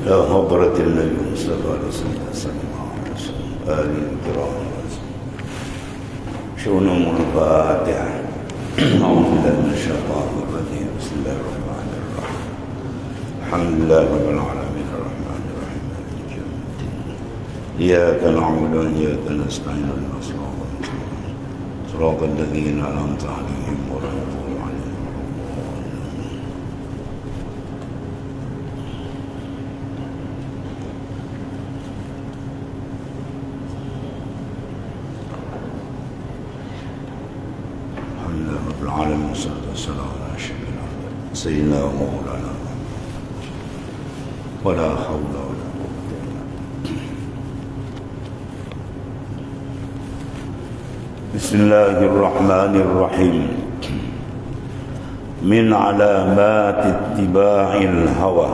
إلى حضرة النبي صلى الله عليه وسلم آله الكرام شؤونهم الفاتحة. أعوذ بالله من الشيطان الرجيم. بسم الله الرحمن الرحيم. الحمد لله رب العالمين الرحمن الرحيم مالك يوم الدين إياك نعبد وإياك نستعين اهدنا الصراط المستقيم صراط الذين أنعمت عليهم غير المغضوب عليهم. رب العالمين والصلاة والسلام على أشرف الأنبياء سيدنا ومولانا ولا حول ولا قوة إلا بالله. بسم الله الرحمن الرحيم. من علامات اتباع الهوى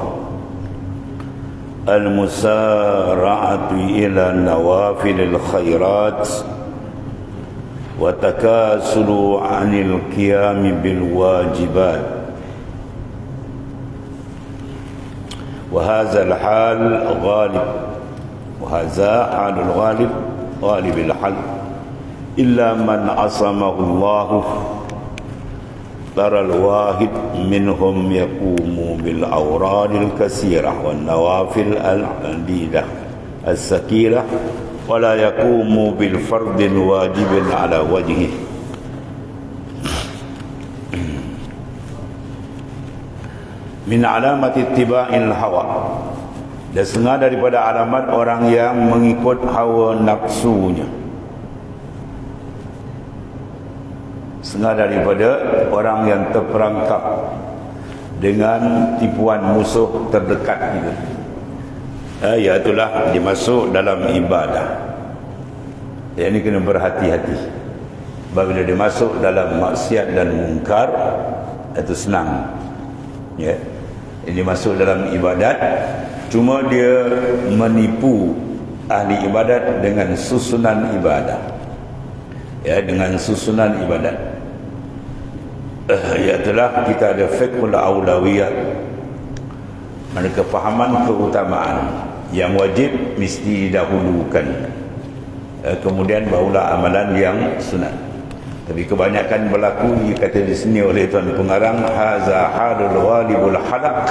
المسارعة إلى نوافل الخيرات وتكاسل عن القيام بالواجبات، وهذا الحال غالب، وهذا حال الغالب غالب الحال إلا من عصمه الله. ترى الواحد منهم يقوم بالأوراد الكثيرة والنوافل العديدة الثقيلة ولا يقوم بالفرض الواجب على وجهه. Min alamat ittiba'il hawa, dan setengah daripada alamat orang yang mengikut hawa nafsunya. Setengah daripada orang yang terperangkap dengan tipuan musuh terdekat itu, iaitulah dimasuk dalam ibadah. Yang ini kena berhati-hati. Bila dia masuk dalam maksiat dan mungkar, itu senang, ya. Ini masuk dalam ibadat, cuma dia menipu ahli ibadat dengan susunan ibadah, ya, dengan susunan ibadat. Iaitulah kita ada fiqhul aulawiyat, mana kefahaman keutamaan yang wajib mesti didahulukan, kemudian barulah amalan yang sunat. Tapi kebanyakan berlaku, dikata di sini oleh tuan pengarang, haza halul ghalibul halaq.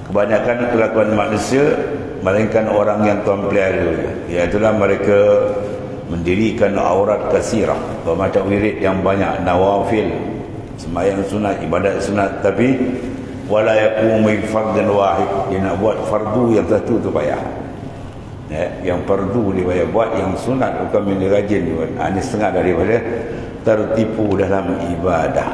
Kebanyakan kelakuan manusia, melainkan orang yang tuan pelihara, iaitulah mereka mendirikan aurat kasirah, bermacam wirid yang banyak, nawafil, sembahyang sunat, ibadat sunat, tapi wala yaqumu fardhan wahid. Dia nak buat fardu yang satu tu payah, ya, yang fardu dia payah buat, yang sunat bukan dia rajin buat. Ini setengah daripada tertipu dalam ibadah.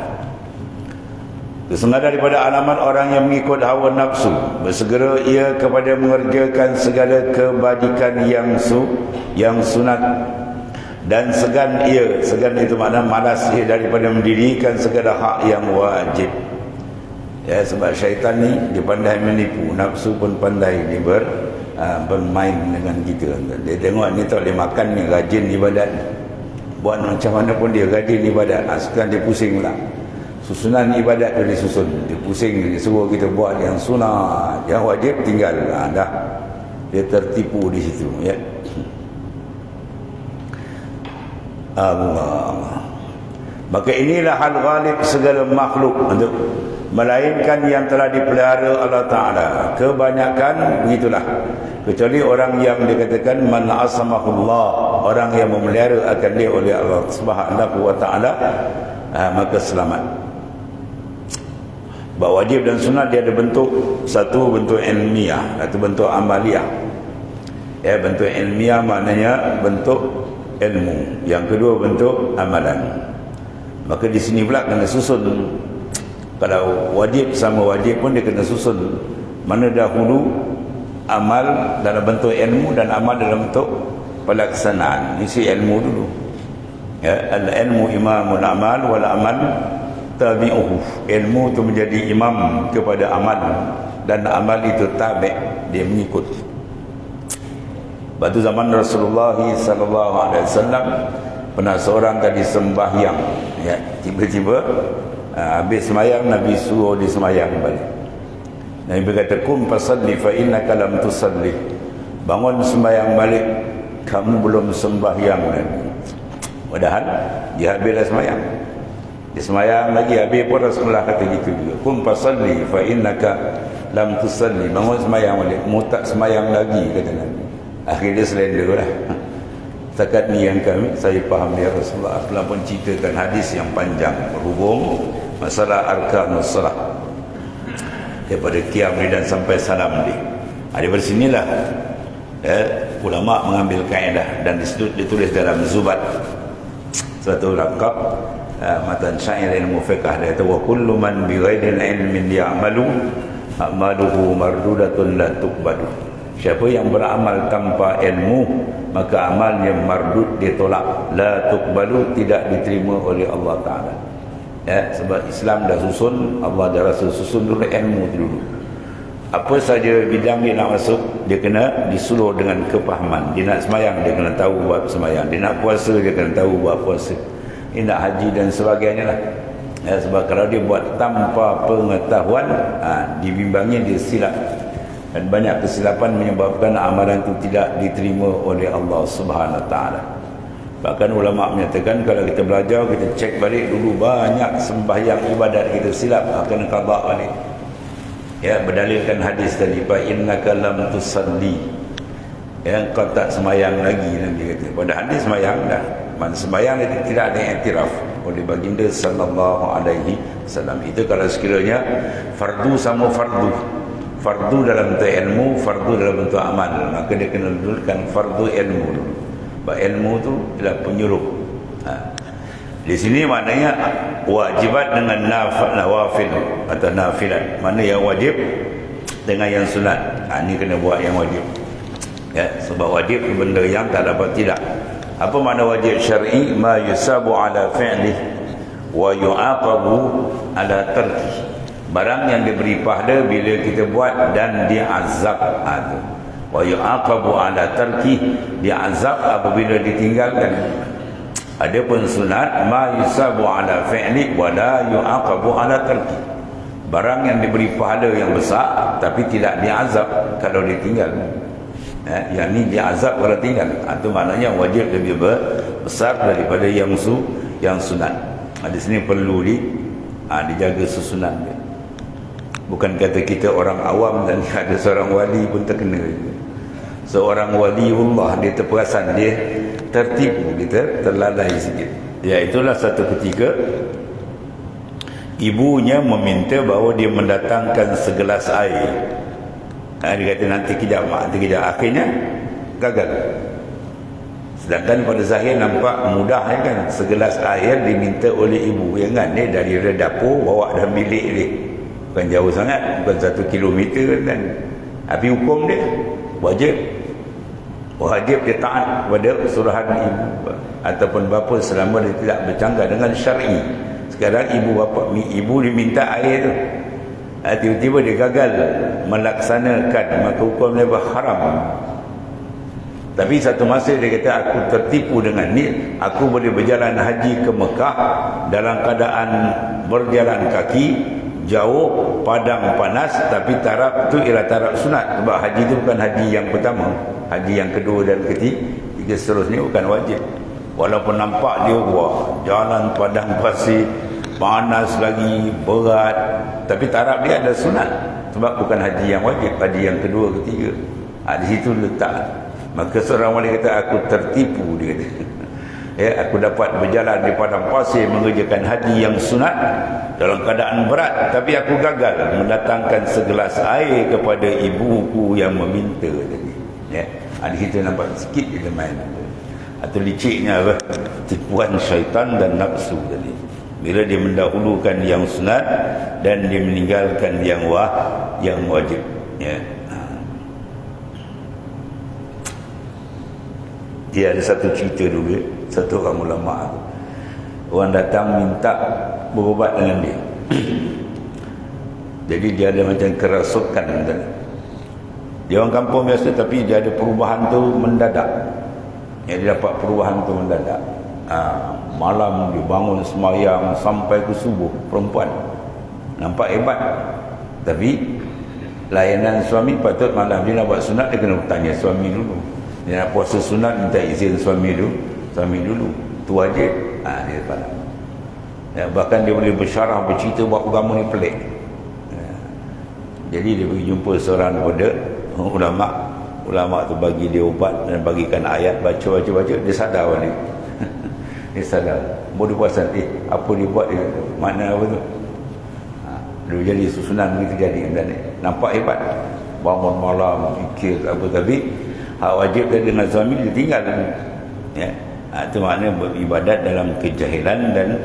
Setengah daripada alamat orang yang mengikut hawa nafsu, bersegera ia kepada mengerjakan segala kebajikan yang sunat, dan segan itu makna malas ia daripada mendirikan segala hak yang wajib. Ya, sebab syaitan ni dia pandai menipu, nafsu pun pandai dia bermain dengan kita. Dia tengok ni tak boleh makan ni, rajin ibadat, buat macam mana pun dia rajin ibadat. Sekarang dia pusing pula, susunan ibadat tu disusun, dia pusing, dia suruh kita buat yang sunat, yang wajib tinggal. Dah dia tertipu di situ, ya. Allah. Maka inilah hal ghalib segala makhluk, untuk melainkan yang telah dipelihara Allah Ta'ala. Kebanyakan begitulah, kecuali orang yang dikatakan man asamahullah, orang yang memelihara akan dia oleh Allah Subhanahu wa Ta'ala, maka selamat. Bahawa wajib dan sunat dia ada bentuk, satu bentuk ilmiah, satu bentuk amaliyah. Ya, bentuk ilmiah maknanya bentuk ilmu, yang kedua bentuk amalan. Maka di sini pula kena susun. Kalau wajib sama wajib pun dia kena susun, mana dahulu amal dalam bentuk ilmu dan amal dalam bentuk pelaksanaan. Isi ilmu dulu, ya, al-ilmu imamul amal wal amal tabi'uhu. Ilmu itu menjadi imam kepada amal, dan amal itu tabi', dia mengikut. Batu zaman Rasulullah sallallahu alaihi wasallam, pernah seorang tadi sembahyang, ya, tiba-tiba habis semayang Nabi suruh dia semayang balik. Nabi berkata, kum fasalli fa innaka lam tusalli. Bangun sembahyang balik, kamu belum sembahyang lagi. Padahal dia habis dah sembahyang. Dia sembahyang lagi, habis pun Rasulullah kata gitu juga. Kum fasalli fa innaka lam tusalli. Bangun sembahyang balik, mu tak sembahyang lagi, kata Nabi. Akhirnya selender lah. Setakat ni yang saya faham ya Rasulullah telah pun ceritakan hadis yang panjang berhubung masalah arkanus salat daripada qiyam dan sampai salam ni. Daripada sinilah ulama mengambil kaedah dan ditulis dalam Zubat, satu laqab matan syair ilmu fiqh, dia kata wa kullu man bi ghairi ilmin ya'malu a'maluhu mardudatun la tuqbalu. Siapa yang beramal tanpa ilmu, maka amalnya mardud, ditolak. La tuqbalu, tidak diterima oleh Allah Ta'ala. Ya, sebab Islam dah susun, Allah dah Rasul susun dulu ilmu dulu. Apa saja bidang dia nak masuk, dia kena disuluh dengan kepahaman. Dia nak semayang, dia kena tahu buat semayang. Dia nak puasa, dia kena tahu buat puasa. Dia nak haji dan sebagainya lah. Ya, sebab kalau dia buat tanpa pengetahuan, dibimbangnya dia silap. Dan banyak kesilapan menyebabkan amalan itu tidak diterima oleh Allah Subhanahu Wa Taala. Bahkan ulama menyatakan kalau kita belajar, kita cek balik dulu banyak sembahyang ibadat kita silap, akan qada balik. Ya, berdalilkan hadis tadi, fa innaka lam tusalli. Yang kau tak sembahyang lagi, Nabi kata. Pada hadis sembahyang dah. Man sembahyang itu tidak ada iktiraf oleh baginda sallallahu alaihi wasallam. Itu kalau sekiranya fardu sama fardu. Fardu dalam bentuk ilmu, fardu dalam bentuk amal, maka dia kena dudukkan fardu ilmu dulu. Sebab ilmu tu adalah penyuruh. Di sini maknanya wajibat dengan nawafil atau nafilat. Mana yang wajib dengan yang sunat. Ini kena buat yang wajib. Ya, sebab wajib benda yang tak dapat tidak. Apa makna wajib syar'i? Ma yusabu ala fi'lih wa yu'aqabu ala tarkih. Barang yang diberi pahala bila kita buat dan diazab. Wa yu'aqabu ala tarki, diazab apabila ditinggalkan. Adapun sunat, ma yusabu ala fi'li wa la yu'aqabu ala tarki. Barang yang diberi pahala yang besar tapi tidak diazab kalau ditinggal. Yang ni diazab kalau tinggal. Itu maknanya wajib lebih besar daripada yang sunat. Di sini perlu dijaga susunan dia. Bukan kata kita orang awam dan ada seorang wali pun terkena. Seorang waliullah, dia terperasan, dia tertipu, dia terlalai sikit. Ya, itulah satu ketika ibunya meminta bahawa dia mendatangkan segelas air. Dia kata nanti kejap mak, nanti kejap. Akhirnya gagal. Sedangkan pada zahir nampak mudah kan. Segelas air diminta oleh ibu. Ya kan, dia dari dapur bawa dalam bilik dia. Bukan jauh sangat, bukan 1 kilometer kan. Tapi hukum dia wajib dia taat kepada surahan ibu ataupun bapa selama dia tidak bercanggah dengan syar'i. Sekarang ibu diminta air tu, tiba-tiba dia gagal melaksanakan, maka hukum dia haram. Tapi satu masa dia kata, aku tertipu dengan ni, aku boleh berjalan haji ke Mekah dalam keadaan berjalan kaki jauh, padang panas, tapi taraf tu ialah taraf sunat. Sebab haji tu bukan haji yang pertama, haji yang kedua dan ketiga seterusnya bukan wajib. Walaupun nampak dia jalan padang pasir, panas lagi, berat, tapi taraf dia ada sunat. Sebab bukan haji yang wajib, haji yang kedua, ketiga. Di situ letak. Maka seorang wali kata, aku tertipu, dia kata. Ya, aku dapat berjalan di padang pasir mengerjakan haji yang sunat dalam keadaan berat, tapi aku gagal mendatangkan segelas air kepada ibuku yang meminta tadi. Ya, di situ nampak sikit dia main. Atau liciknya apa? Tipuan syaitan dan nafsu tadi. Bila dia mendahulukan yang sunat dan dia meninggalkan yang wajib. Ya. Dia ada satu cerita dulu, satu orang ulama, orang datang minta berubat dengan dia. Jadi dia ada macam kerasukan. Dia orang kampung biasa, tapi dia ada perubahan tu mendadak. Dia dapat perubahan tu mendadak. Malam dia bangun sembahyang sampai ke subuh, perempuan nampak hebat, tapi layanan suami patut malam dia nak buat sunat, dia kena bertanya suami dulu. Dia nak puasa sunat, minta izin suami dulu. Itu wajib. Dia faham. Bahkan dia boleh bersyarah, bercerita buat agama ni pelik. Jadi dia pergi jumpa seorang daripada ulama tu bagi dia ubat dan bagikan ayat, baca, dia sadar balik. Dia sadar bodoh puasan, apa dia buat, dia makna apa tu. Dia jadi susunan begitu jadi. Dan nampak hebat, bangun malam fikir apa, tapi hak wajib dia dengan suami dia tinggal. Itu makna beribadat dalam kejahilan dan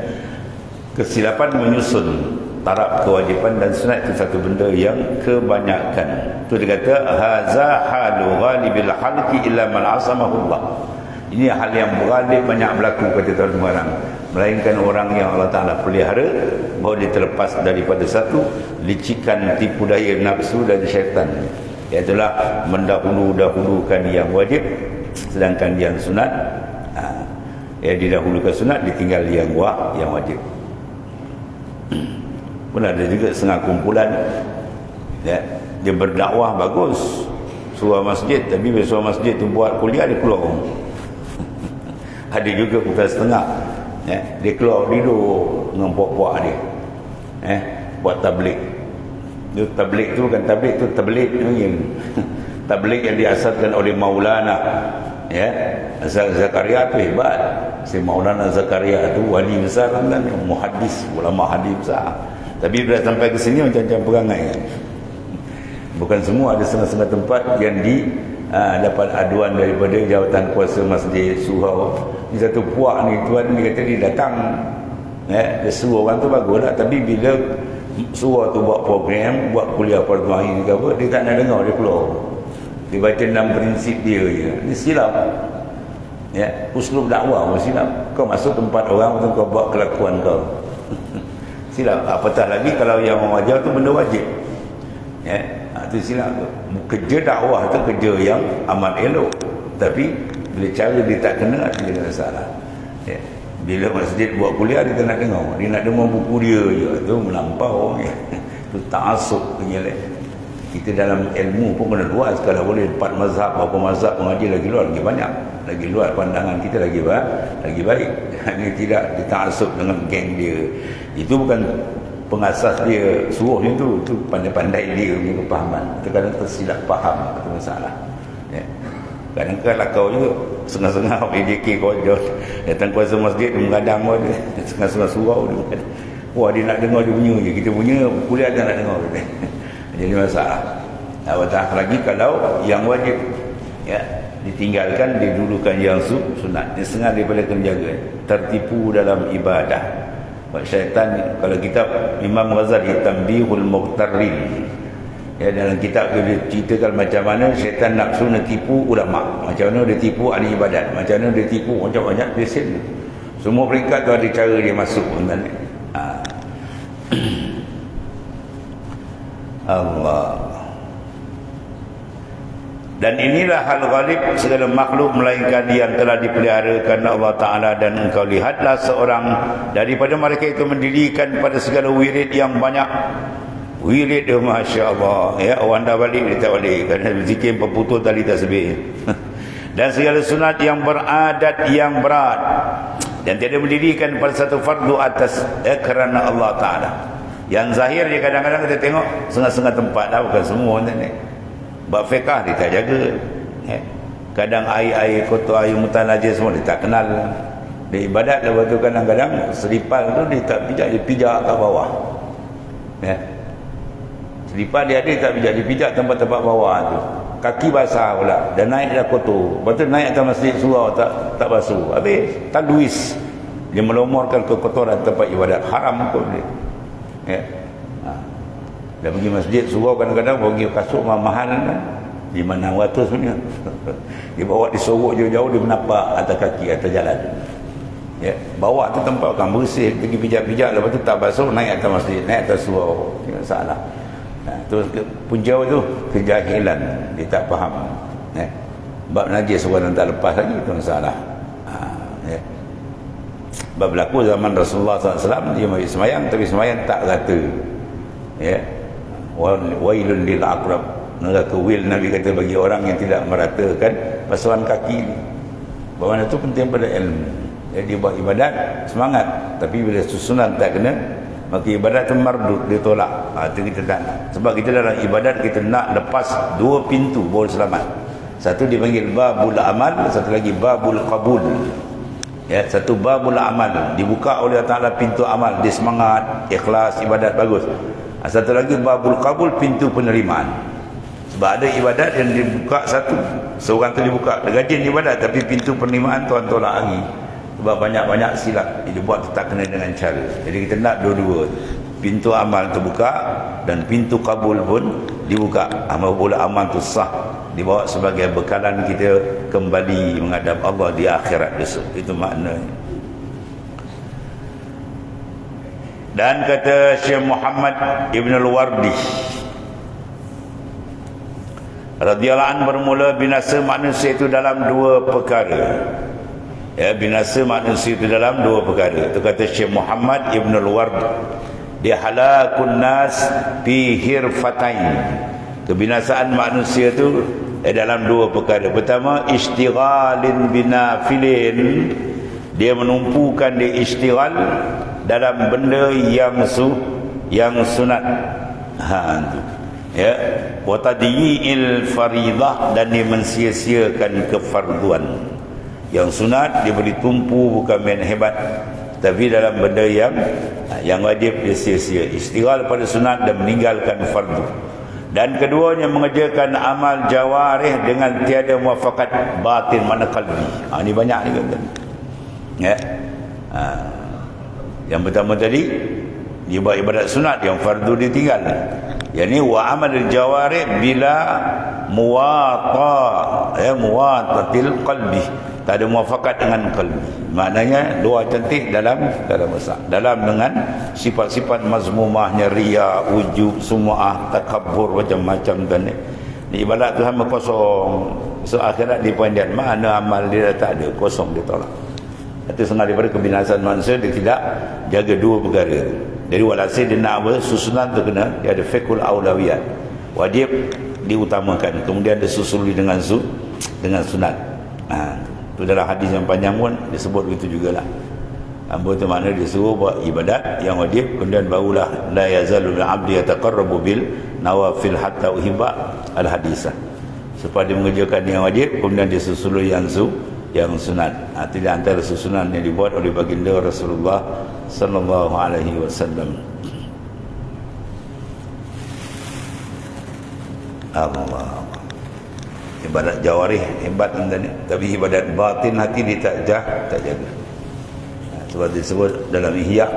kesilapan menyusun taraf kewajipan dan sunat. Itu satu benda yang kebanyakan. Itu dia kata haza halu ghalibil halqi illa man asamahullah. Ini hal yang bergalib banyak berlaku pada tuan sembarang, melainkan orang yang Allah Ta'ala pelihara bahawa dia terlepas daripada satu licikan tipu daya nafsu dan syaitan, iaitulah mendahulukan yang wajib sedangkan yang sunat didahulukan sunat, ditinggal yang wajib. Pun ada juga setengah kumpulan dia berdakwah bagus, surah masjid, tapi bila surah masjid tu buat kuliah dia keluar. Ada juga bukan setengah, dia keluar tidur dengan puak-puak dia, buat tablik. Tablik tu bukan tablik, tu tablik tablik yang diasaskan oleh Maulana Zakaria tu hebat. Si Maulana Zakaria tu wali besar kan, muhaddis, ulama hadis besar. Tapi bila sampai ke sini macam-macam perangai. Bukan semua, ada setengah-setengah tempat yang dapat aduan daripada jawatan kuasa masjid, surau. Ni satu puak ni, tuan ni kata dia datang, dia suruh orang tu bagus lah, tapi bila surau tu buat program, buat kuliah fardu ain ke apa, dia tak nak dengar, dia keluar. Dia baca 6 prinsip dia je. Ni silap. Uslub dakwah pun silap. Kau masuk tempat orang tu kau buat kelakuan kau. Silap. Apatah lagi kalau yang mengajar tu benda wajib. Itu silap tu. Kerja dakwah tu kerja yang amat elok, tapi bila cara dia tak kena, dia kena salah. Bila masjid buat kuliah, dia tak nak dengar, dia nak dengar buku dia je. Itu melampau. Itu ta'asub penyelek. Kita dalam ilmu pun kena luas. Kalau boleh 4 mazhab, berapa mazhab mengaji lagi luar, lagi banyak, lagi luar pandangan kita, lagi baik. Hanya tidak dita'asub dengan geng dia. Itu bukan pengasas dia suruh itu pandai-pandai dia punya kepahaman. Kadang tersilap faham, itu masalah. Kadang-kadang kau juga setengah-setengah AJK kau datang kuasa masjid, dia mengadang kau, setengah-setengah surau dia. Wah, dia nak dengar dia punya je, kita punya kuliah dia nak dengar. Jadi masalah. Apatah lagi kalau yang wajib ditinggalkan, didulukan yang sunat. Ini setengah daripada kena jaga, tertipu dalam ibadah. Syaitan, kalau kitab Imam Ghazali Tanbihul Muqtarrin, dalam kitab dia ceritakan macam mana syaitan nafsu nak tipu ulama, macam mana dia tipu ahli ibadat, macam mana dia tipu banyak-banyak pesen. Semua peringkat tu ada cara dia masuk. Allah. Dan inilah hal ghalib segala makhluk melainkan yang telah dipelihara kerana Allah Ta'ala. Dan engkau lihatlah seorang daripada mereka itu mendirikan pada segala wirid yang banyak. Wirid dia Masya Allah, orang dah balik, dia tak balik kerana berzikir berputus tali tasbih. Dan segala sunat yang beradat yang berat, dan tiada mendirikan pada satu fardu atas kerana Allah Ta'ala. Yang zahir dia kadang-kadang kita tengok setengah-setengah tempat lah, bukan semua ni. Bab fiqah dia tak jaga. Kadang air kotor, air mutan najis semua dia tak kenal. Dia ibadat lepas tu kadang-kadang selipar tu dia tak pijak, dia pijak kat bawah. Selipar dia ada, tak pijak, dia pijak tempat-tempat bawah tu. Kaki basah pula, dan naik dah kotor. Lepas tu naik atas masjid surau tak basuh. Habis tadwis, dia melomorkan kekotoran tempat ibadat. Haram pun dia. Dah pergi masjid surau kadang-kadang pergi kasut mahal kan, 500-600 punya. Dia bawa disorok jauh-jauh, dia menapak atas kaki, atas jalan. Bawah tu tempat kan bersih, pergi pijak-pijak, lepas tu tak basuh, naik atas masjid, naik atas surau. Tidak salah. Terus punjau tu kejahilan, dia tak faham. Bab najis orang tak lepas lagi, itu masalah. Bab berlaku zaman Rasulullah SAW, dia mari semayang, tapi semayang tak rata. wailun lil aqrab, neraka wil Nabi kata bagi orang yang tidak meratakan pasaran kaki ni. Bahawa itu penting pada ilmu. Jadi buat ibadat semangat, tapi bila susunan tak kena, maka ibadat tu mardud, dia tolak. Itu kita tak nak. Sebab kita dalam ibadat kita nak lepas dua pintu baru selamat. Satu dipanggil babul amal, satu lagi babul qabul. Ya, satu babul amal, dibuka oleh Allah Ta'ala pintu amal, dia semangat, ikhlas, ibadat bagus. Satu lagi babul qabul, pintu penerimaan. Sebab ada ibadat yang dibuka satu, seorang tu dibuka, dia rajin ibadat, tapi pintu penerimaan Tuhan tolak lagi. Sebab banyak-banyak silap dia buat, tak kena dengan cara. Jadi kita nak dua-dua, pintu amal terbuka dan pintu kabul pun dibuka. Apabila amal tu sah, dibawa sebagai bekalan kita kembali menghadap Allah di akhirat besok. Itu maknanya. Dan kata Syekh Muhammad Ibn Al-Wardi radhiyallahu anhu, bermula binasa manusia itu dalam dua perkara. Ya, binasa manusia itu dalam dua perkara. Itu kata Syekh Muhammad Ibn Al-Wardi. Dia halakun nas fi hirfatain. Kebinasaan manusia itu dalam dua perkara. Pertama, istighalin binafilin. Dia menumpukan dia istighal dalam benda yang sunat. Itu. Ya, wa tadyi'il faridah, dan dia mensia-siakan kefarduan. Yang sunat dia beri tumpu, bukan main hebat, tapi dalam benda yang wajib dia sia-sia. Istighal pada sunat dan meninggalkan fardu. Dan keduanya mengerjakan amal jawarih dengan tiada muafakat batin, mana qalbi. Ini banyak ni kata. Ya. Yang pertama tadi dia buat ibadat sunat, yang fardu dia tinggal. Yang ni wa amal jawarih bila muwatatil qalbi, tak ada muafakat dengan qalbi. Maknanya doa cantik dalam masak, dalam dengan sifat-sifat mazmumahnya, riya, ujub, sumu'ah, takabbur, macam-macam kan ni. Ibadat Tuhan kosong. So akhirat dia pandai mana amal dia dah tak ada, kosong, dia tolak. Itu setengah daripada kebinasaan manusia, dia tidak jaga dua perkara. Jadi walhasil dia nak apa? Susunan tu kena, dia ada fiqhul aulawiyat. Wajib diutamakan, kemudian disusuli dengan sunat. Itu dalam hadis yang panjang pun disebut begitu jugalah. Apa tu makna dia suruh buat ibadat yang wajib, kemudian barulah la yazalu al-'abdu yataqarrabu bil nawafil hatta uhibba al-hadisah. Supaya dia mengerjakan yang wajib, kemudian dia susuli yang sunat. Itu di antara susunan yang dibuat oleh baginda Rasulullah sallallahu alaihi wasallam. Allah. Ibadat jawarih hebat ni, tapi ibadat batin hati dia tak jaga. Sebab disebut dalam Ihya,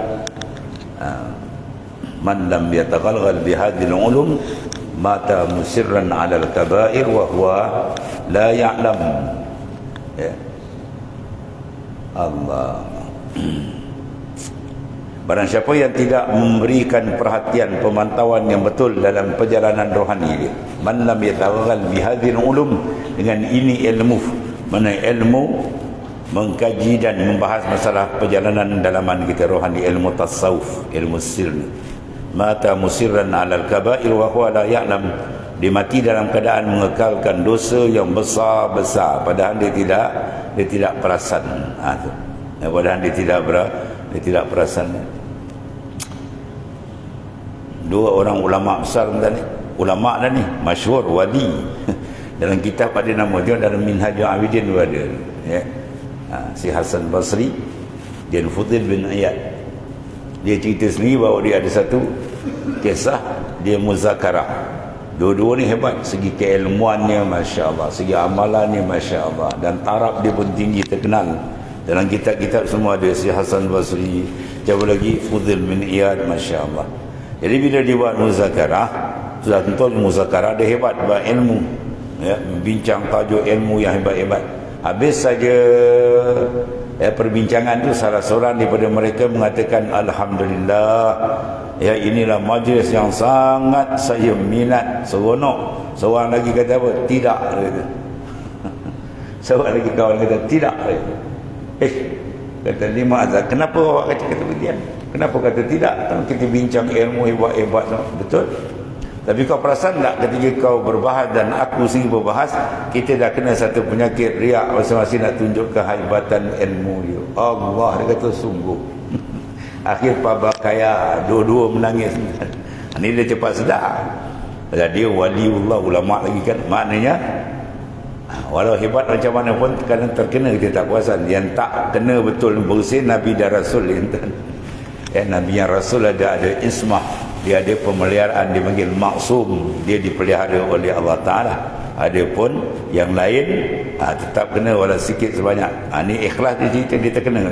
man lam yataghalghal bihadhil ulum mata musirran 'ala al-kaba'ir wa huwa la ya'lam. Ya. Allah. Barang siapa yang tidak memberikan perhatian, pemantauan yang betul dalam perjalanan rohani dia, man lam yataghalghal bihadhil ulum, dengan ini ilmu, mana ilmu mengkaji dan membahas masalah perjalanan dalaman kita rohani, ilmu tasawuf, ilmu sir, mata musirran 'alal kaba'ir wa huwa la ya'lam, dia mati dalam keadaan mengekalkan dosa yang besar-besar, padahal dia tidak perasan. Padahal dia tidak perasan. Dua orang ulama besar tadi, ulama dah ni, masyhur, wali. Dalam kitab ada nama dia, dalam Minhajul Abidin ada. Ya. Si Hasan Basri dan Fudail bin Iyad. Dia cerita sendiri bahawa dia ada satu kisah, dia muzakarah. Dua-dua ni hebat, segi keilmuannya masya-Allah, segi amalannya masya-Allah, dan taraf dia pun tinggi, terkenal. Dalam kitab-kitab semua ada si Hasan Basri, jauh lagi Fudail bin Iyad, masya-Allah. Jadi bila dia buat muzakarah, sudah tentu muzakarah dia hebat, buat ilmu, ya, bincang tajuk ilmu yang hebat-hebat. Habis saja perbincangan tu, salah seorang daripada mereka mengatakan, alhamdulillah, ya, inilah majlis yang sangat saya minat, seronok. Seorang lagi kata apa? Tidak. Seorang lagi kawan kata tidak. Kata lima azhar, kenapa awak kata begitu? Kenapa kata tidak? Kita bincang ilmu hebat-hebat. Betul? Tapi kau perasan tak ketika kau berbahas dan aku sendiri berbahas, kita dah kena satu penyakit riak masing-masing nak tunjuk kehebatan ilmu dia. Allah, dia kata sungguh. Akhir pabakaya, dua-dua menangis. Ini dia cepat sedar. Dia waliullah, ulama lagi kan. Maknanya walau hebat macam mana pun kadang terkena kita tak puasan. Yang tak kena betul berusin Nabi dan Rasul. Nabi yang Rasul ada ismah, dia ada pemeliharaan, dipanggil maksum, dia dipelihara oleh Allah Ta'ala. Adapun yang lain tetap kena walau sikit sebanyak. Ini ikhlas dia cerita, dia terkena.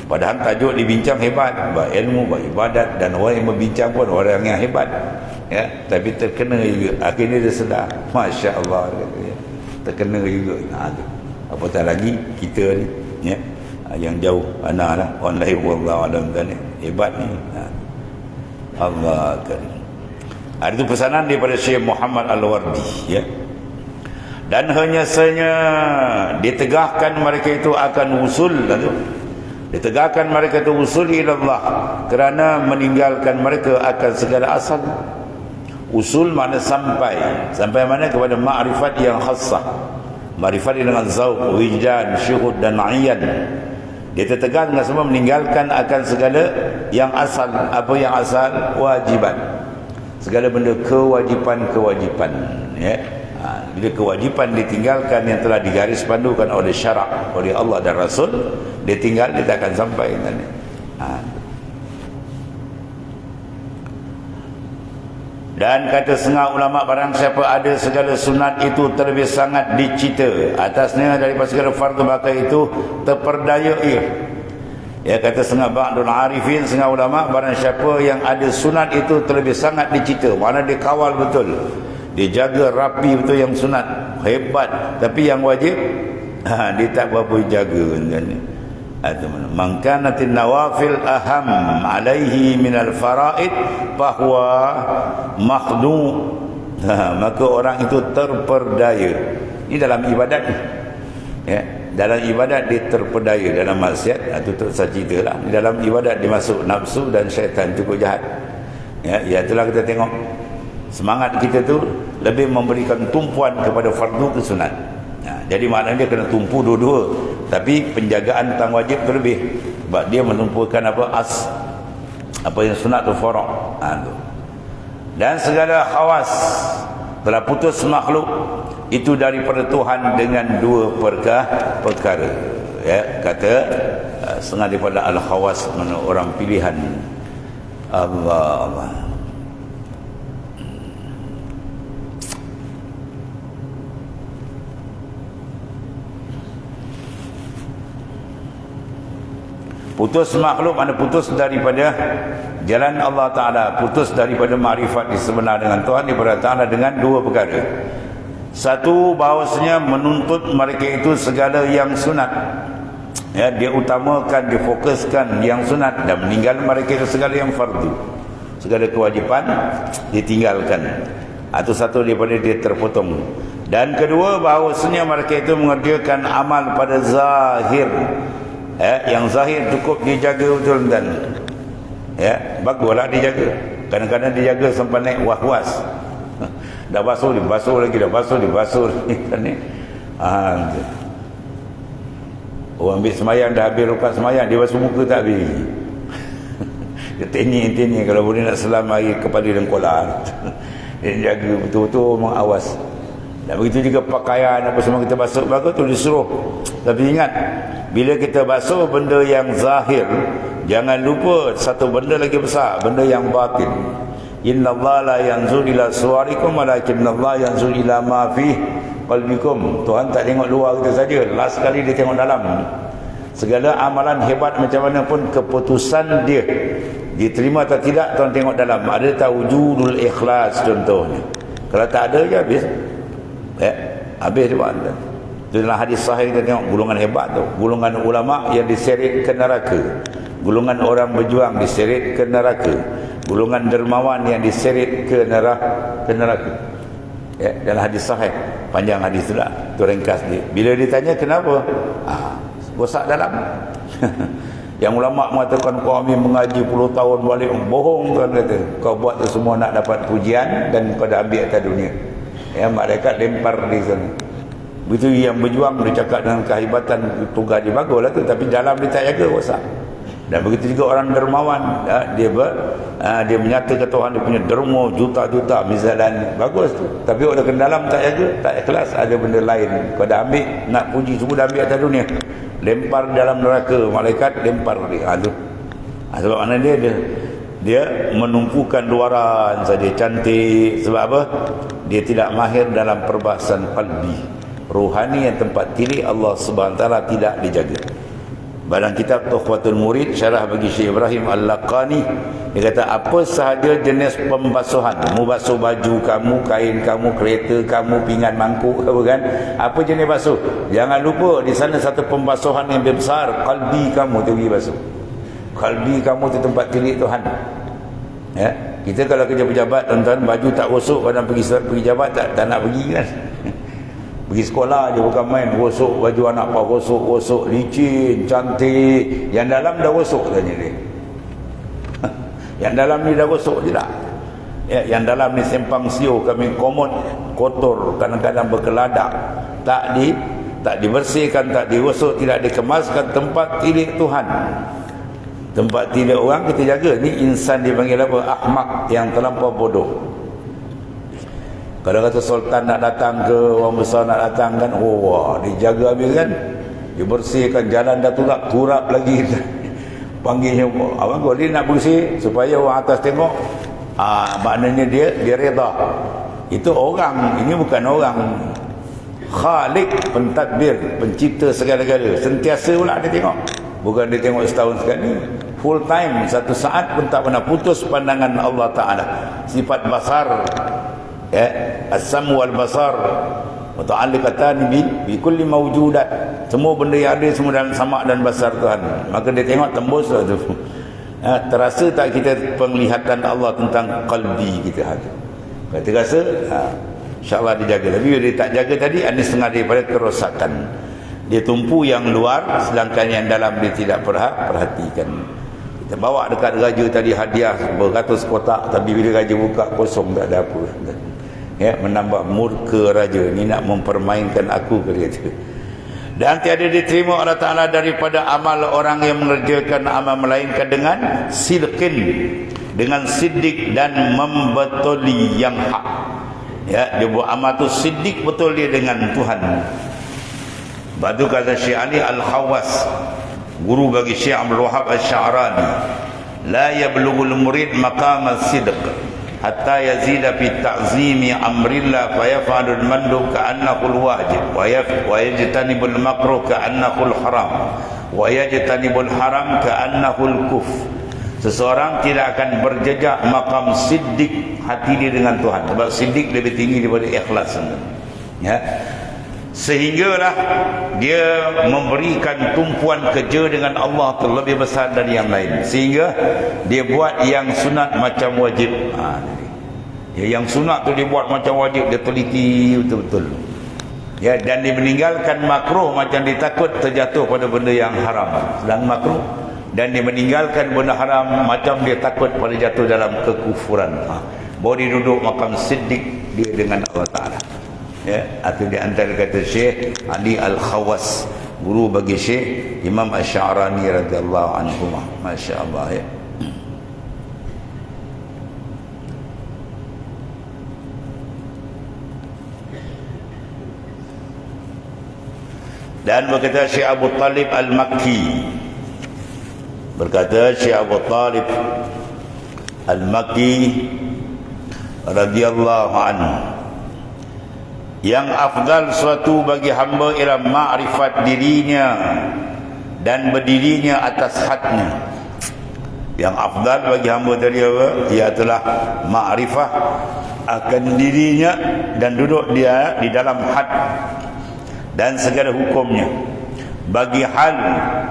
Padahal tajuk dibincang hebat, ilmu, ibadat, dan orang yang membincang pun orang yang hebat, ya, tapi terkena juga. Akhirnya dia sedar, Masya Allah, terkena juga. Apatah lagi kita ni, ya, yang jauh anak lah, online wallahu alam ni hebat ni. Allah karim. Ada itu pesanan daripada Syekh Muhammad Al-Wardi, ya. Dan hanya saja ditegakkan mereka itu akan usul, ditegakkan mereka itu usul ilallah, kerana meninggalkan mereka akan segala asal. Usul makna sampai mana? Kepada ma'rifat yang khassah, ma'rifat dengan zauq, wijdan, syuhud dan ayan. Dia tertegar dengan semua meninggalkan akan segala yang asal. Apa yang asal? Wajiban. Segala benda kewajipan, ya. Bila kewajipan ditinggalkan yang telah digaris pandukan oleh syarak, oleh Allah dan Rasul, dia tinggal, dia tak akan sampai. Dan kata setengah ulama, barang siapa ada segala sunat itu terlebih sangat dicita atasnya daripada segala fardu, maka itu terperdaya ia. Ya, kata setengah ba'dul arifin, setengah ulama, barang siapa yang ada sunat itu terlebih sangat dicita, mana dia kawal betul, dia jaga rapi betul yang sunat, hebat. Tapi yang wajib dia tak berapa jaga kan. Man kanatin nawafil aham alaihi minal faraid fahuwa makhdu. Maka orang itu terperdaya. Ini dalam ibadat, ya. Dalam ibadat dia terperdaya. Dalam maksiat itu tak saya cerita lah. Dalam ibadat dia masuk nafsu dan syaitan cukup jahat, ya. Itulah kita tengok semangat kita tu lebih memberikan tumpuan kepada fardu ke sunat. Jadi maknanya dia kena tumpu dua-dua, tapi penjagaan tang wajib terlebih, sebab dia menumpukan apa yang sunat tu farad. Dan segala khawas telah putus makhluk itu daripada Tuhan dengan dua perkara, ya. Kata setengah daripada al-khawas, mana orang pilihan Allah. Putus makhluk mana putus daripada jalan Allah Ta'ala, putus daripada ma'rifat sebenar dengan Tuhan daripada Ta'ala dengan dua perkara. Satu, bahawasanya menuntut mereka itu segala yang sunat, ya, dia utamakan, difokuskan yang sunat, dan meninggal mereka itu segala yang fardu, segala kewajipan ditinggalkan. Itu satu daripada dia terpotong. Dan kedua, bahawasanya mereka itu mengerjakan amal pada zahir, yang zahir cukup dijaga betul, dan ya, baguslah dijaga. Kadang-kadang dijaga sampai naik was-was. Dah basuh dibasuh lagi, dah basuh dibasuh lagi. Orang ambil semayang, dah habis rukat semayang, dia basuh muka tak habis. Dia teni kalau boleh nak selam air kepala dan kolar. Dia jaga betul-betul, mengawas. Dan begitu juga pakaian apa semua kita basuh bagus tu disuruh. Tapi ingat, bila kita basuh benda yang zahir, jangan lupa satu benda lagi besar, benda yang batin. Innallaha la yanzur ila suwarikum walakinnallaha yanzur ila ma fi qalbikum. Tuhan tak tengok luar kita saja, last sekali dia tengok dalam. Segala amalan hebat macam mana pun, keputusan dia diterima atau tidak, Tuhan tengok dalam. Ada tak wujudul ikhlas contohnya. Kalau tak ada, je habis. Habis dia buat. Dalam hadis sahih kita tengok golongan hebat tu, golongan ulama yang diseret ke neraka, golongan orang berjuang diseret ke neraka, golongan dermawan yang diseret ke neraka. Ya, dalam hadis sahih, panjang hadis tu lah, tu ringkas dia. Bila ditanya kenapa, rosak dalam. Yang ulama mengatakan kami mengaji puluh tahun balik, bohong kan kata. Kau buat tu semua nak dapat pujian dan kau dah ambil atas dunia. Ya, malaikat lempar di sana. Begitu yang berjuang dia cakap dengan kehebatan tugas dia baguslah tu, tapi dalam dia tak jaga rosak. Dan begitu juga orang dermawan, dia menyata ke Tuhan, dia punya derma juta-juta misalan, bagus tu. Tapi orang ke dalam tak jaga, tak ikhlas, ada benda lain. Kau dah ambil, nak puji semua dah ambil atas dunia, lempar dalam neraka, malaikat lempar dia. Sebab mana dia menumpukan luaran saja, cantik. Sebab apa? Dia tidak mahir dalam perbahasan qalbi, rohani yang tempat tilik Allah Subhanahu Taala tidak dijaga. Dalam kitab Tuhfatul Murid, syarah bagi Syekh Ibrahim Al-Laqani, dia kata apa sahaja jenis pembasuhan, mu basuh baju kamu, kain kamu, kereta kamu, pinggan mangkuk apa kan, apa jenis basuh, jangan lupa di sana satu pembasuhan yang besar, kalbi kamu tu pergi basuh. Kalbi kamu tu tempat tilik Tuhan. Ya, kita kalau kerja pejabat, tuan-tuan, baju tak gosok, kadang pergi jabat tak nak pergi kan. Pergi sekolah je bukan main, gosok baju anak apa, gosok licin, cantik, yang dalam dah gosok tanya dia. Yang dalam ni dah gosok je tak? Ya, yang dalam ni sempang siu, kami komod kotor, kadang-kadang berkeladak, tak dibersihkan, tak digosok, tidak dikemaskan. Tempat tilik Tuhan, tempat tilik orang kita jaga. Ni insan dipanggil apa? Ahmak, yang terlampau bodoh. Kalau kata sultan nak datang ke, orang besar nak datang kan, dijaga habis kan, dibersihkan, jalan dah turap lagi. Panggilnya, abang kau dia nak bersih supaya orang atas tengok, maknanya dia reda. Itu orang, ini bukan orang. Khalik, pentadbir, pencipta segala-gala, sentiasa pula dia tengok, bukan dia tengok setahun sekali, full time, satu saat pun tak pernah putus pandangan Allah Ta'ala. Sifat basar, ya, as-sam wal basar muta'alliqatan bi kulli mawjudat, semua benda yang ada semua dalam sama dan basar Tuhan. Maka dia tengok tembus tu. Terasa tak kita penglihatan Allah tentang qalbi kita ada? Kita rasa insya-Allah dijaga. Tapi dia tak jaga tadi, ada setengah daripada kerosakan. Dia tumpu yang luar, sedangkan yang dalam dia tidak perhatikan. Kita bawa dekat raja tadi hadiah beratus kotak, tapi bila raja buka kosong, tak ada apa. Ya, menambah murka raja ni, nak mempermainkan aku, kata. Dan tiada diterima Allah Ta'ala daripada amal orang yang mengerjakan amal melainkan dengan sidqin, dengan siddiq dan membetuli yang hak. Ya, dia buat amal tu siddiq, betul dia dengan Tuhan. Batu kata Syekh Ali Al-Khawas, guru bagi Syekh Abdul Wahab Al-Sya'rani, la yablughul murid maqam as-sidq hatta yazida fi ta'zimi amrillah fa yaf'alul mandub ka'annahu al-wajib wa yajtanibul makruh ka'annahu al-haram wa yajtanibul haram ka'annahu al-kuf. Seseorang tidak akan berjejak makam siddiq, hati dia dengan Tuhan, sebab siddiq lebih tinggi daripada ikhlas. Ya, sehinggalah dia memberikan tumpuan kerja dengan Allah terlebih besar dari yang lain, sehingga dia buat yang sunat macam wajib. Yang sunat tu dia buat macam wajib, dia teliti betul-betul. Ya, dan dia meninggalkan makruh macam dia takut terjatuh pada benda yang haram, sedang makruh. Dan dia meninggalkan benda haram macam dia takut pada jatuh dalam kekufuran. Baru dia duduk makam siddiq dia dengan Allah Ta'ala. Ya, atau di antara kata Syekh Ali Al-Khawas, guru bagi Syekh Imam Asy-Sya'rani radhiyallahu anhu. Masya-Allah, ya. Dan berkata Syekh Abu Talib Al-Makki, berkata Syekh Abu Talib Al-Makki radhiyallahu anhu, yang afdal suatu bagi hamba ialah ma'rifat dirinya dan berdirinya atas hadnya. Yang afdal bagi hamba tadi apa? Ialah ma'rifah akan dirinya dan duduk dia di dalam had dan segala hukumnya bagi hal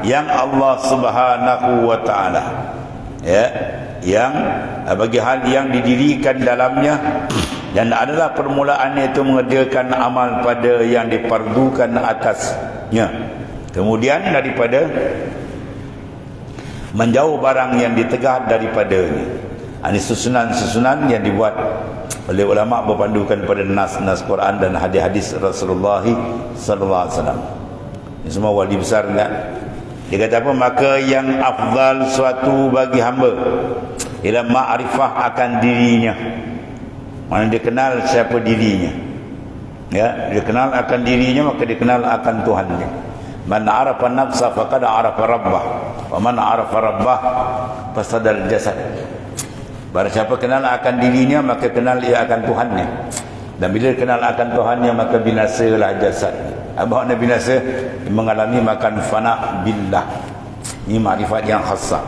yang Allah Subhanahu wa Ta'ala, ya, yang bagi hal yang didirikan dalamnya, dan adalah permulaannya itu mengerjakan amal pada yang diperdukan atasnya. Kemudian daripada menjauh barang yang ditegah daripadanya. Ini susunan-susunan yang dibuat oleh ulama berpandukan pada nas-nas Quran dan hadis-hadis Rasulullah sallallahu alaihi wasallam. Ini semua wali besar kan. Dia kata apa? Maka yang afdal suatu bagi hamba ialah ma'rifah akan dirinya. Mana dia kenal siapa dirinya. Ya, dia kenal akan dirinya, maka dia kenal akan Tuhannya. Man arafa nafsa faqad arafa rabbah, wa man arafa rabbah fasadal jasad. Barang siapa kenal akan dirinya, maka kenal ia akan Tuhannya. Dan bila kenal akan Tuhannya, maka binasalah jasad. Apa makna binasa? Mengalami makan fana billah. Ini makrifat yang khasah.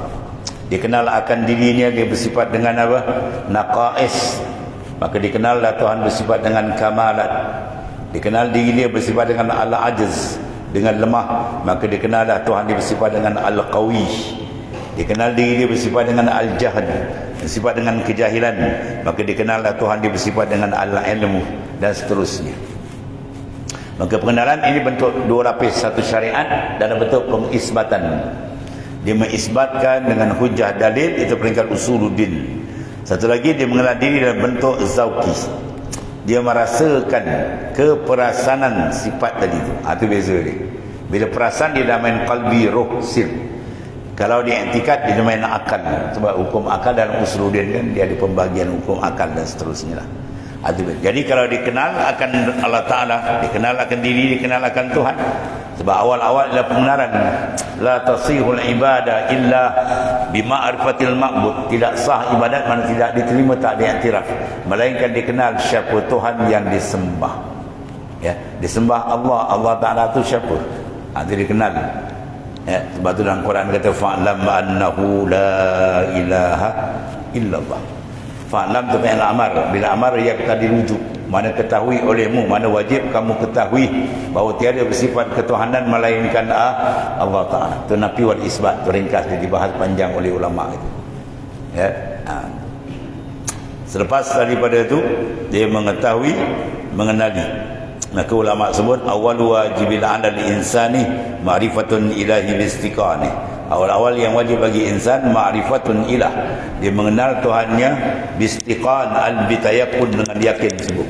Dia kenal akan dirinya, dia bersifat dengan apa? Naqais. Maka dikenallah Tuhan bersifat dengan kamalat. Dikenal diri dia bersifat dengan al-ajz, dengan lemah. Maka dikenallah Tuhan dia bersifat dengan al-qawi. Dikenal diri dia bersifat dengan al-jahd, bersifat dengan kejahilan. Maka dikenallah Tuhan dia bersifat dengan al-ilmu, dan seterusnya. Maka pengenalan ini bentuk dua lapis, satu syariat dan bentuk pengisbatan. Dia mengisbatkan dengan hujah dalil, itu peringkat usuluddin. Satu lagi dia mengenal diri dalam bentuk zauqi. Dia merasakan keperasanan sifat tadi tu. Itu beza dia. Bila perasaan dia dah main qalbi, roh, sir. Kalau dia i'tikad dia main akal. Sebab hukum akal dalam usuluddin kan dia ada pembagian hukum akal dan seterusnya lah. Jadi kalau dikenal akan Allah Ta'ala, dikenal akan diri, dikenal akan Tuhan. Sebab awal-awal adalah pengenalan. La tasihul ibadah illa bima'rifatil ma'bud. Tidak sah ibadat mana tidak diterima, tak diiktiraf, melainkan dikenal siapa Tuhan yang disembah. Ya, disembah Allah. Allah Ta'ala itu siapa? Itu dikenal. Ya, sebab itu dalam Quran kata fa'lam annahu la ilaha illallah. Fa'lam tu fi'il amar. Bila amar ia kata dirujuk, mana ketahui olehmu, mana wajib kamu ketahui bahawa tiada bersifat ketuhanan melainkan Allah Ta'ala. Itu nafi wal isbat, ringkas dia dibahas panjang oleh ulama itu. Ya. Selepas daripada itu dia mengetahui, mengenali. Maka ulama sebut awal wajibil 'alal insani ma'rifatun ilahi biistiqanah. Awal-awal yang wajib bagi insan ma'rifatun ilah, dia mengenal Tuhannya biistiqan al-bitayakun, dengan yakin sebut.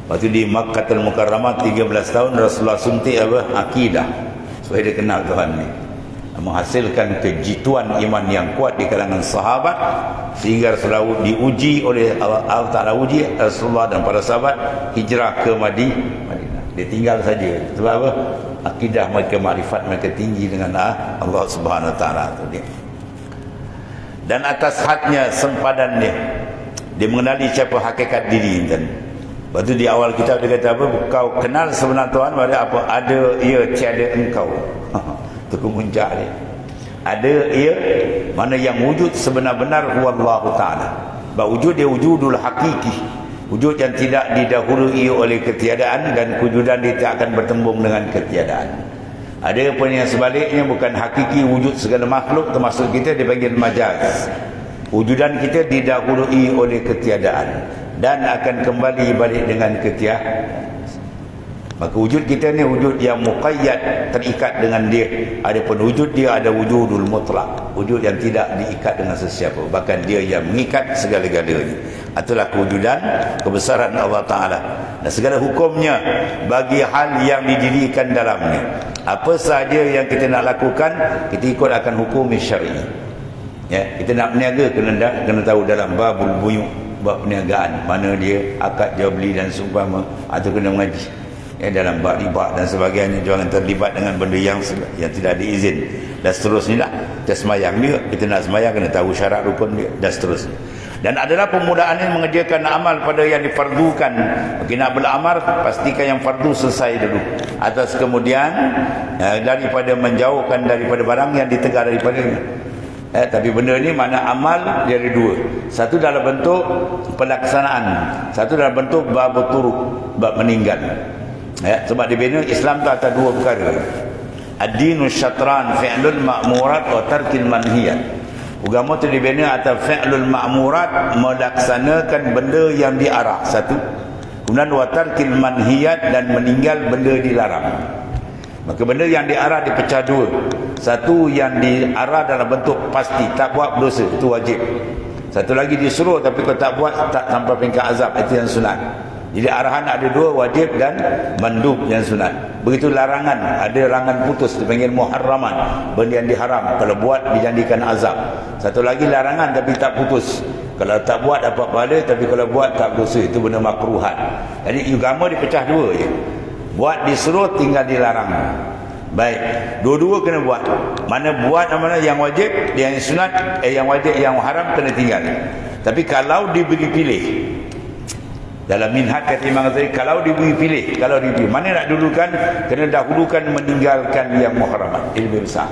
Waktu di Makkahul Mukarramah 13 tahun Rasulullah suntik apa? Akidah, supaya dia kenal Tuhan ni, menghasilkan kejituan iman yang kuat di kalangan sahabat, sehingga Rasulullah diuji oleh Allah Ta'ala, uji Rasulullah dan para sahabat hijrah ke Madinah. Dia tinggal saja. Sebab apa? Akidah mereka, makrifat mereka tinggi dengan Allah Subhanahu Wa Ta'ala tu dia. Dan atas hadnya, sempadannya, dia mengenali siapa hakikat diri dan. Lepas tu di awal kitab dia kata apa? Kau kenal sebenar Tuhan pada apa? Ada ia, tiada engkau. Itu kemuncak dia. Ada ia, mana yang wujud sebenar-benar huwallahu ta'ala. Sebab wujud dia wujudul hakiki, wujud yang tidak didahului oleh ketiadaan, dan kewujudan dia tak akan bertembung dengan ketiadaan. Ada pun yang sebaliknya, bukan hakiki wujud segala makhluk, termasuk kita, dipanggil majaz. Wujudan kita didahului oleh ketiadaan dan akan kembali balik dengan ketiadaan. Maka wujud kita ni wujud yang muqayyad, terikat dengan dia. Adapun wujud dia ada wujudul mutlak, wujud yang tidak diikat dengan sesiapa, bahkan dia yang mengikat segala-galanya. Itulah kewujudan, kebesaran Allah Ta'ala dan segala hukumnya bagi hal yang didirikan dalamnya. Apa sahaja yang kita nak lakukan, kita ikut akan hukum syar'i. Ya, kita nak berniaga kena tahu dalam babul buyuk, bab perniagaan, mana dia akad jual beli dan seumpama, atau kena mengaji. Ya, dalam bab riba dan sebagainya, jangan terlibat dengan benda yang tidak diizin dan seterusnya lah. Kita semayang dia, kita nak semayang kena tahu syarat rukun dia dan seterusnya. Dan adalah pemulaan ini mengerjakan amal pada yang difardukan. Bagi nak beramal, pastikan yang fardu selesai dulu. Atas kemudian daripada menjauhkan daripada barang yang ditegak daripadanya. Tapi benda ni mana amal dia ada dua. Satu dalam bentuk pelaksanaan, satu dalam bentuk bab turuk, bab meninggal. Sebab dibina Islam tu atas dua perkara. Ad-dinu syatran fi'lul ma'murat wa tarkil manhiyat. Agama tu dibina atas fi'lul ma'murat, melaksanakan benda yang diarah, satu. Kemudian wa tarkil manhiyat, dan meninggal benda dilarang. Maka benda yang diarah dipecah dua. Satu yang diarah dalam bentuk pasti, tak buat dosa, itu wajib. Satu lagi disuruh tapi kalau tak buat, tak sampai peringkat azab, itu yang sunat. Jadi arahan ada dua, wajib dan mandub yang sunat. Begitu larangan, ada larangan putus, dipanggil muharraman, benda yang diharam, kalau buat dijanjikan azab. Satu lagi larangan tapi tak putus, kalau tak buat dapat pahala, tapi kalau buat tak dosa, itu benda makruhat. Jadi agama dipecah dua je. Buat disuruh, tinggal dilarang. Baik, dua-dua kena buat. Mana buat, mana yang wajib, yang sunat, yang wajib, yang haram kena tinggal. Tapi kalau diberi pilih, dalam minhaj kata Imam Ghazali, kalau diberi pilih, mana nak dulukan, kena dahulukan meninggalkan yang muharamat, lebih besar.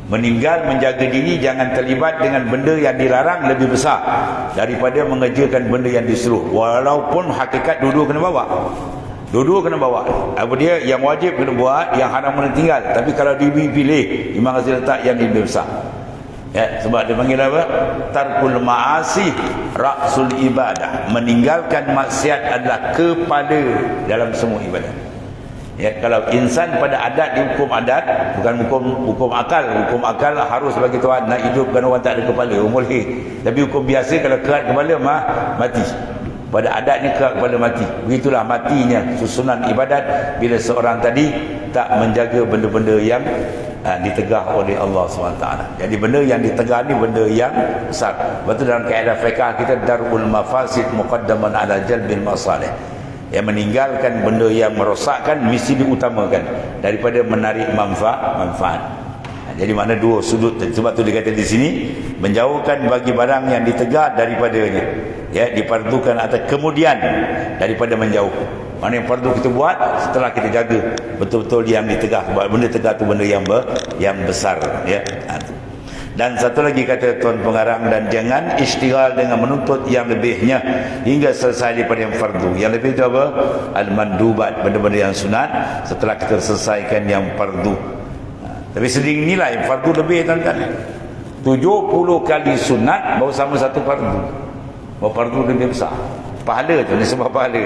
Meninggal menjaga diri jangan terlibat dengan benda yang dilarang lebih besar daripada mengerjakan benda yang disuruh. Walaupun hakikat dua-dua kena bawa. Dua-dua kena bawa. Apa dia? Yang wajib kena buat, yang haram kena tinggal. Tapi kalau diberi pilih, Imam Ghazali letak yang lebih besar. Ya, sebab dia panggil apa? Tarkul ma'asi ra'sul ibadah. Meninggalkan maksiat adalah kepala dalam semua ibadah. Ya, kalau insan pada adat, dihukum adat, bukan hukum akal. Hukum akal harus bagi Tuhan nak hidupkan orang tak ada kepala, boleh. Tapi hukum biasa kalau kerat kepala mati. Pada adatnya kerat kepala mati. Begitulah matinya susunan ibadat bila seorang tadi tak menjaga benda-benda yang ditegah oleh Allah SWT. Jadi benda yang ditegah ni benda yang besar. Betul dalam kaedah fiqh kita, darul mafasid muqaddaman ala jalbil masalih. Yang meninggalkan benda yang merosakkan mesti diutamakan daripada menarik manfaat. Jadi mana dua sudut. Sebab tu dia kata di sini, menjauhkan bagi barang yang ditegah daripadanya. Ya, difardukan atau kemudian daripada menjauh. Mana yang fardu kita buat setelah kita jaga betul-betul yang ditegah. Benda tegah tu benda yang besar, ya. Dan satu lagi kata Tuan Pengarang, dan jangan istighal dengan menuntut yang lebihnya hingga selesai daripada yang fardu. Yang lebih itu apa? Al-mandubat, benda-benda yang sunat setelah kita selesaikan yang fardu. Tapi sedang nilai fardu lebih, tuan-tuan. 70 kali sunat baru sama satu fardu. Baru fardu lebih besar. Pahala tu, ni sebab pahala.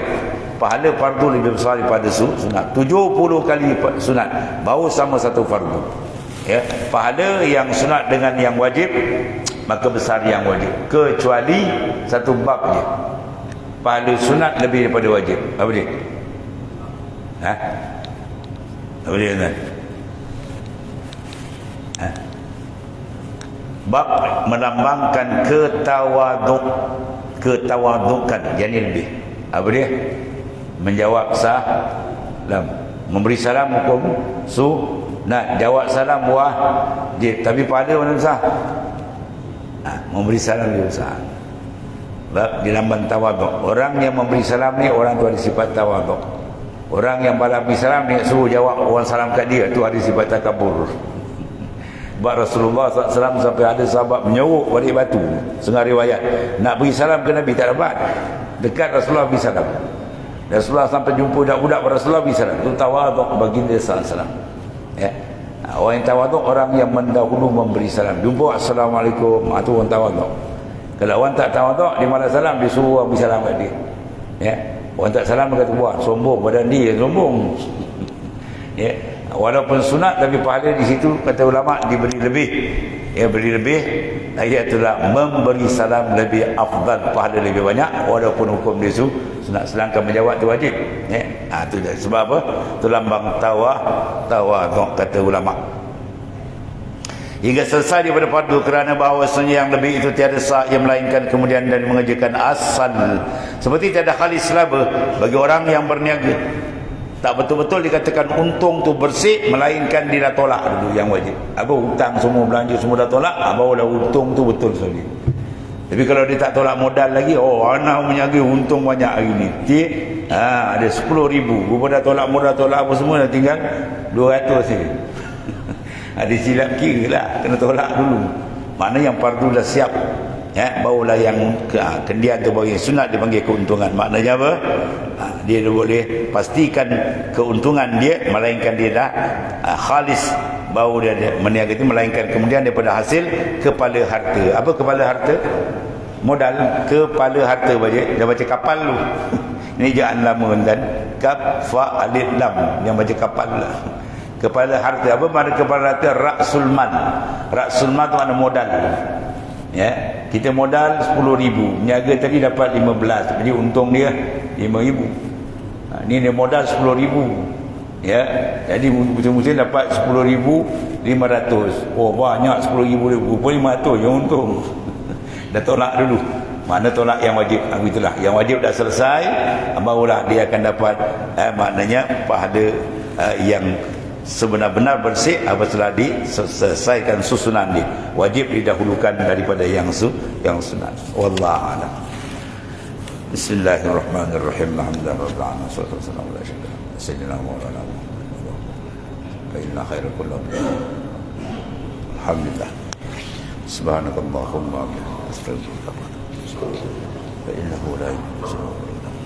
Pahala fardu lebih besar daripada sunat. 70 kali sunat baru sama satu fardu. Ya, pahala yang sunat dengan yang wajib maka besar yang wajib, kecuali satu bab je. Pahala sunat lebih daripada wajib. Apa dia? Apa dia kan? Bab melambangkan ketawadukan, jadi lebih. Apa dia? Menjawab salam, memberi salam hukum nak jawab salam wajib, tapi pahala mana besar? Memberi salam dia besar. Sebab di lambang tawaduk. Orang yang memberi salam ni, orang tu ada sifat tawaduk. Orang yang balas beri salam ni, suruh jawab orang salam kat dia, tu ada sifat takabur. Sebab Rasulullah SAW sampai ada sahabat menyeruk balik batu. Setengah riwayat, nak beri salam ke Nabi tak dapat. Dekat Rasulullah beri salam. Rasulullah sampai jumpa budak-budak Rasulullah beri salam. Itu tawaduk baginda SAW. Ya. Orang yang tawaduk, orang yang mendahulu memberi salam. Jumpa assalamualaikum, itu orang tawaduk. Kalau orang tak tawaduk, dia malas salam, dia suruh orang beri salam kat dia. Ya. Orang tak salam, dia kata buat sombong, badan dia sombong. Ya. Walaupun sunat, tapi pahala di situ kata ulama diberi lebih. Ya, beri lebih, iaitu memberi salam lebih afdal, pahala lebih banyak, walaupun hukum dia sunat. Sedangkan menjawab tu wajib. Ya. Tu sebab apa? Tu lambang tawaduk kata ulama. Hingga selesai daripada fardu, kerana bahawasanya yang lebih itu tiada sah yang melainkan kemudian dan mengerjakan asal. Seperti tiada khalis laba bagi orang yang berniaga. Tak betul-betul dikatakan untung tu bersih, melainkan dia dah tolak dulu yang wajib. Apa hutang semua, belanja semua dah tolak, barulah untung tu betul sekali. Tapi kalau dia tak tolak modal lagi, anak menjaga untung banyak hari ni. Ada 10,000, rupa dah tolak modal, tolak apa semua, dah tinggal 200 saja. Ada silap kira lah, kena tolak dulu. Mana yang fardu dah siap, ya, barulah yang kendian tu bagi sunat dipanggil keuntungan. Maknanya apa? Dia boleh pastikan keuntungan dia, melainkan dia dah khalis, baru dia meniaga itu, melainkan kemudian daripada hasil kepala harta. Apa kepala harta? Modal kepala harta baca. Dah baca kapal lu. Ini jangan lamun dan kaf fa alif lam yang baca kapal lah. Kepala harta apa makna kepala harta? Ra'sul mal. Ra'sul mal tu makna modal. Ya, kita modal 10,000, niaga tadi dapat 15, jadi untung dia 5,000. Ni dia modal 10,000. Ya, jadi musim-musim dapat 10,500. Oh banyak 10,000, rupanya 500 yang untung. Dah tolak dulu. Mana tolak yang wajib? Itulah yang wajib dah selesai, barulah dia akan dapat maknanya pahala yang sebenar-benar bersih apabila diselesaikan susunan dia. Wajib didahulukan daripada yang sunat. Wallahu a'lam. Bismillahirrahmanirrahim. Alhamdulillahirabbil alamin. Wassalatu wassalamu ala sayyidina Maulana Muhammad. Fa inna khairal kulli. Alhamdulillah. Subhanakallahumma wa bihamdika. Fa innahu la yuhibbu al-mujrimin.